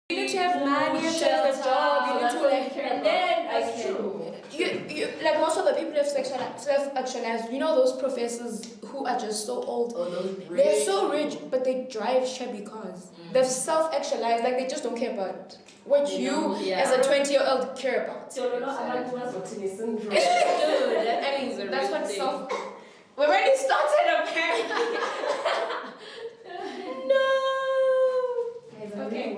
You need to have money, you need to have a job, you need to like, and then that's true. You like most of the people have self-actualized. You know those professors who are just so old. Oh, those They're so rich, but they drive shabby cars. They've self-actualized, like they just don't care about what you as a 20-year-old care about. So syndrome. Dude, That's what self. We already started apparently. No. Okay.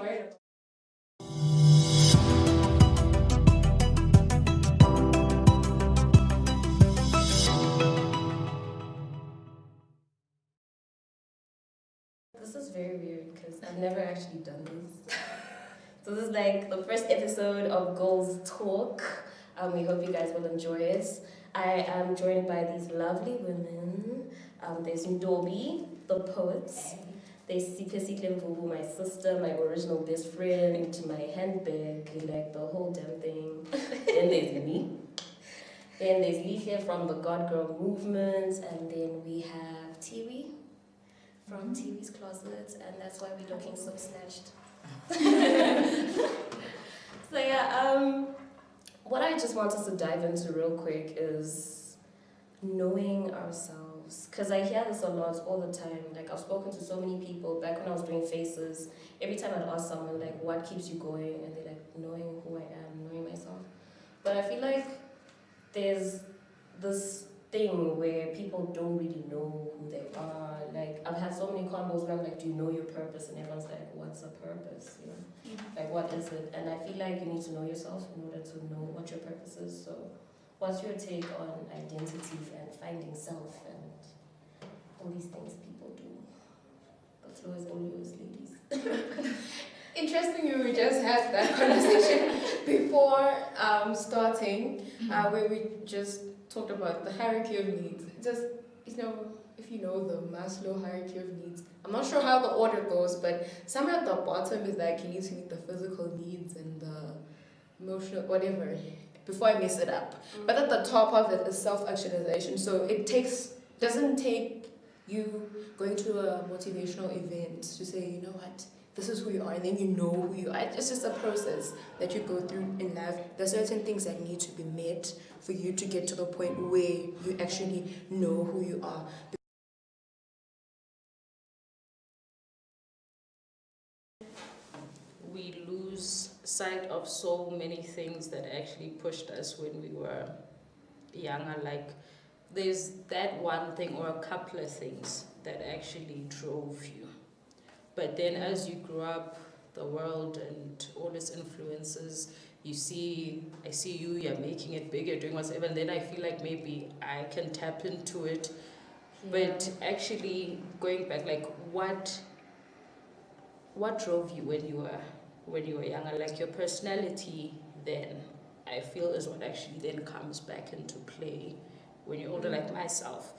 This is very weird because I've never actually done this. So this is like the first episode of GoalsTalk. We hope you guys will enjoy it. I am joined by these lovely women. There's Ndobi, the poet. There's Siphe Mvubu, my sister, my original best friend, my handbag, like the whole damn thing. Then there's me. Then there's Lihle from the God Girl movement. And then we have Tiwi from Tiwi's closet. And that's why we're looking so snatched. So yeah, what I just want us to dive into real quick is knowing ourselves, because I hear this a lot all the time. Like I've spoken to so many people back when I was doing faces. Every time I'd ask someone like, what keeps you going, and they're like, knowing who I am, knowing myself. But I feel like there's this thing where people don't really know who they are. Like I've had so many combos where I'm like, do you know your purpose? And everyone's like, what's a purpose? You know, like what is it? And I feel like you need to know yourself in order to know what your purpose is. So, what's your take on identity and finding self and all these things people do? The floor is all yours, ladies. Interesting, we just had that conversation before starting, where we just talked about the hierarchy of needs. Just, if you know the Maslow hierarchy of needs, I'm not sure how the order goes, but somewhere at the bottom is like you need to meet the physical needs and the emotional, whatever, before I mess it up. But at the top of it is self-actualization. So it doesn't take you going to a motivational event to say, you know what, this is who you are, and then you know who you are. It's just a process that you go through in life. There's certain things that need to be met for you to get to the point where you actually know who you are. We lose sight of so many things that actually pushed us when we were younger. Like there's that one thing or a couple of things that actually drove you. But then as you grew up, the world and all its influences, I see you're making it bigger, doing whatever, and then I feel like maybe I can tap into it. Yeah. But actually going back, like what drove you when you were younger? Like your personality then, I feel, is what actually then comes back into play when you're older, like myself.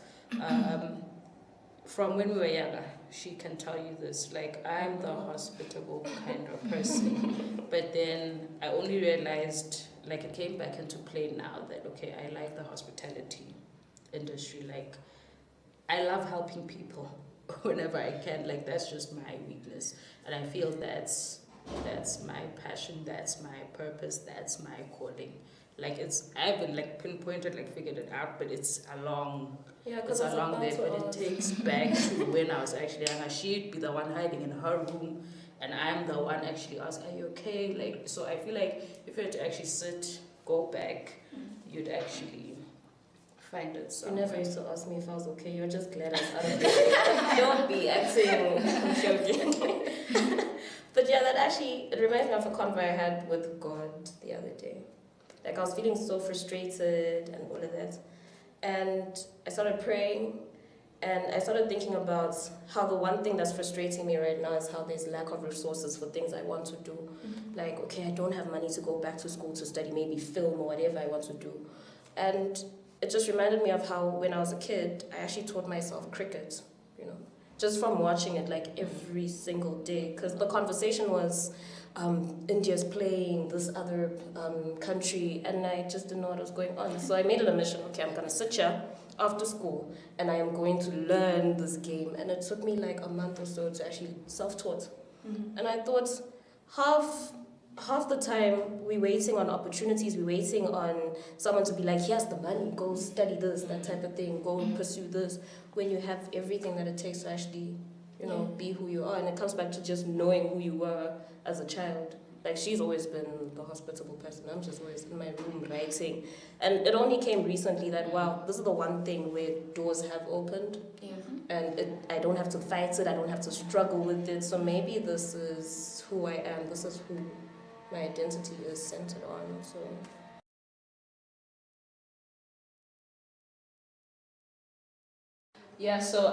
From when we were younger, she can tell you this, like I'm the hospitable kind of person. But then I only realized, like it came back into play now that, okay, I like the hospitality industry. Like I love helping people whenever I can. Like that's just my weakness. And I feel that's my passion, that's my purpose, that's my calling. Like I haven't like pinpointed, like figured it out, but it's along there, but it takes back to when I was actually younger. She'd be the one hiding in her room, and I'm the one actually asking, are you okay? Like, so I feel like if you had to actually go back, you'd actually find it somewhere. You never used to ask me if I was okay. You're just glad I was out of there. Don't be acting. I'm joking. But yeah, that actually, it reminds me of a convo I had with God the other day. Like I was feeling so frustrated and all of that. And I started praying, and I started thinking about how the one thing that's frustrating me right now is how there's lack of resources for things I want to do. Mm-hmm. Like, okay, I don't have money to go back to school to study maybe film or whatever I want to do. And it just reminded me of how when I was a kid, I actually taught myself cricket, just from watching it like every single day. Because the conversation was, India's playing this other country, and I just didn't know what was going on. So I made it a mission, okay, I'm going to sit here after school, and I am going to learn this game. And it took me like a month or so to actually self-taught. Mm-hmm. And I thought, half the time we're waiting on opportunities, we're waiting on someone to be like, here's the money, go study this, that type of thing, go pursue this, when you have everything that it takes to actually, be who you are. And it comes back to just knowing who you were as a child. Like, she's always been the hospitable person. I'm just always in my room writing. And it only came recently that, wow, this is the one thing where doors have opened. Yeah. And I don't have to fight it, I don't have to struggle with it. So maybe this is who I am, this is who my identity is centered on. So Yeah, so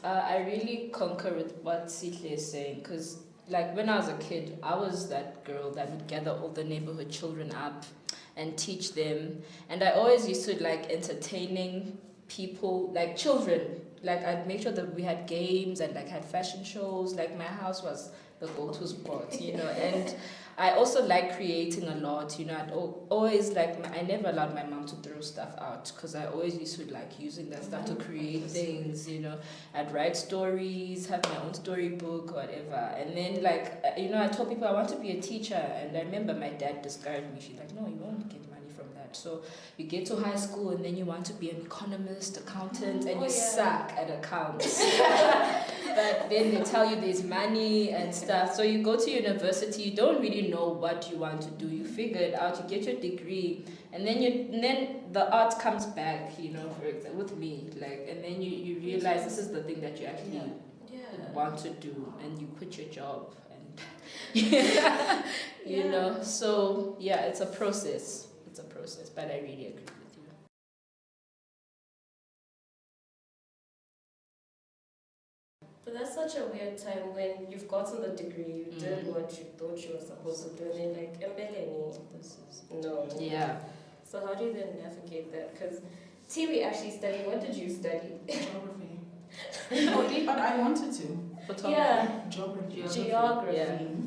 I really concur with what Sihle is saying, because like when I was a kid, I was that girl that would gather all the neighborhood children up and teach them, and I always used to like entertaining people, like children. Like I'd make sure that we had games and like had fashion shows. Like my house was the go-to spot, and I also like creating a lot, I'd always I never allowed my mom to throw stuff out, because I always used to like using that stuff to create things, I'd write stories, have my own storybook, whatever. And then I told people I want to be a teacher, and I remember my dad discouraged me. She's like, no, you won't get money from that. So you get to high school and then you want to be an economist, accountant, and you suck at accounts. But then they tell you there's money and stuff. So you go to university, you don't really know what you want to do. You figure it out, you get your degree, and then the art comes back, for example, with me. And then you realize this is the thing that you actually want to do, and you quit your job, and So yeah, it's a process. It's a process, but I really agree with you. but that's such a weird time when you've gotten the degree, you did what you thought you were supposed to do, and then like, Mbeleni, this is no. Yeah. So how do you then navigate that? Because Tiwi actually studied, what did you study? Geography. But I wanted to. Yeah. Geography. Geography.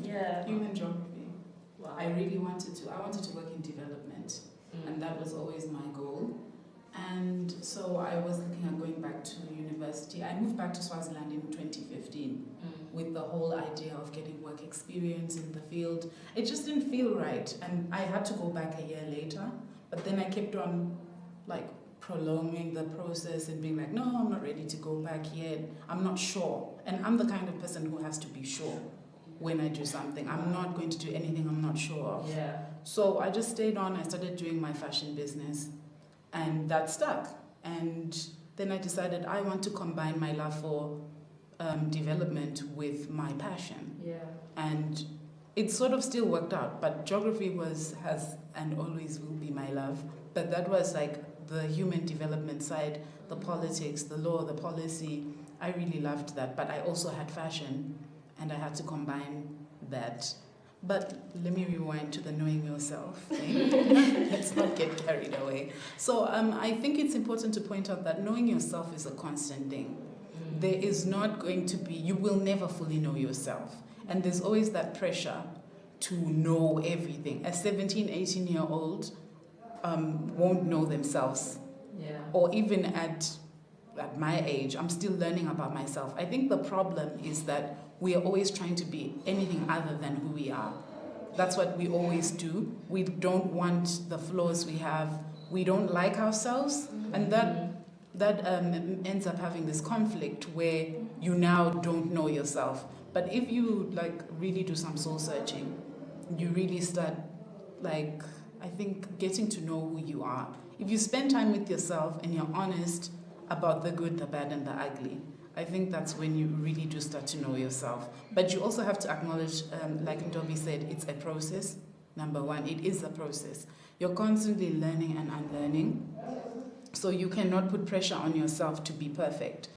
Yeah. Human geography. Wow. I really wanted to. I wanted to work in development, and that was always my goal. And so I was looking at going back to university. I moved back to Swaziland in 2015 with the whole idea of getting work experience in the field. It just didn't feel right, and I had to go back a year later. But then I kept on prolonging the process and being like, no, I'm not ready to go back yet. I'm not sure. And I'm the kind of person who has to be sure when I do something. I'm not going to do anything I'm not sure of. Yeah. So I just stayed on. I started doing my fashion business, and that stuck. And then I decided I want to combine my love for development with my passion. Yeah. And it sort of still worked out, but geography has and always will be my love. But that was the human development side, the politics, the law, the policy. I really loved that, but I also had fashion, and I had to combine that. But let me rewind to the knowing yourself thing. Let's not get carried away. So I think it's important to point out that knowing yourself is a constant thing. There is not going to be, you will never fully know yourself. And there's always that pressure to know everything. A 17, 18-year-old won't know themselves. Yeah. Or even at my age, I'm still learning about myself. I think the problem is that we are always trying to be anything other than who we are. That's what we always do. We don't want the flaws we have. We don't like ourselves. And that ends up having this conflict where you now don't know yourself. But if you really do some soul searching, you really start I think getting to know who you are. If you spend time with yourself and you're honest about the good, the bad, and the ugly, I think that's when you really do start to know yourself. But you also have to acknowledge, like Ndobi said, it's a process. Number one, it is a process. You're constantly learning and unlearning. So you cannot put pressure on yourself to be perfect.